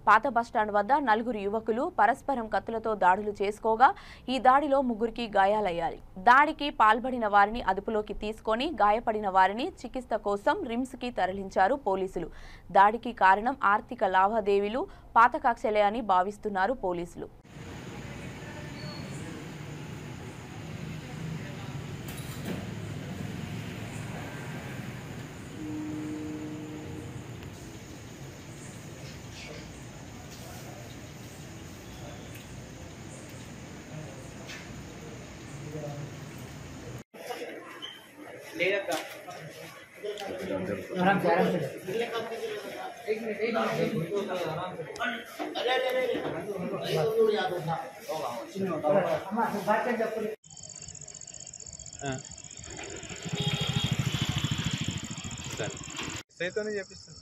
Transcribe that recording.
పాత బస్టాండ్ వద్ద నలుగురు యువకులు పరస్పరం కత్తులతో దాడులు చేసుకోగా ఈ దాడిలో ముగ్గురికి గాయాలయ్యాయి. దాడికి పాల్పడిన వారిని అదుపులోకి తీసుకొని గాయపడిన వారిని చికిత్స కోసం రిమ్స్ కి తరలించారు పోలీసులు. దాడికి కారణం ఆర్థిక లావాదేవీలు, పాత కక్షలే అని భావిస్తున్నారు పోలీసులు. आराम से సరే సైతోనే చేపిస్తాను.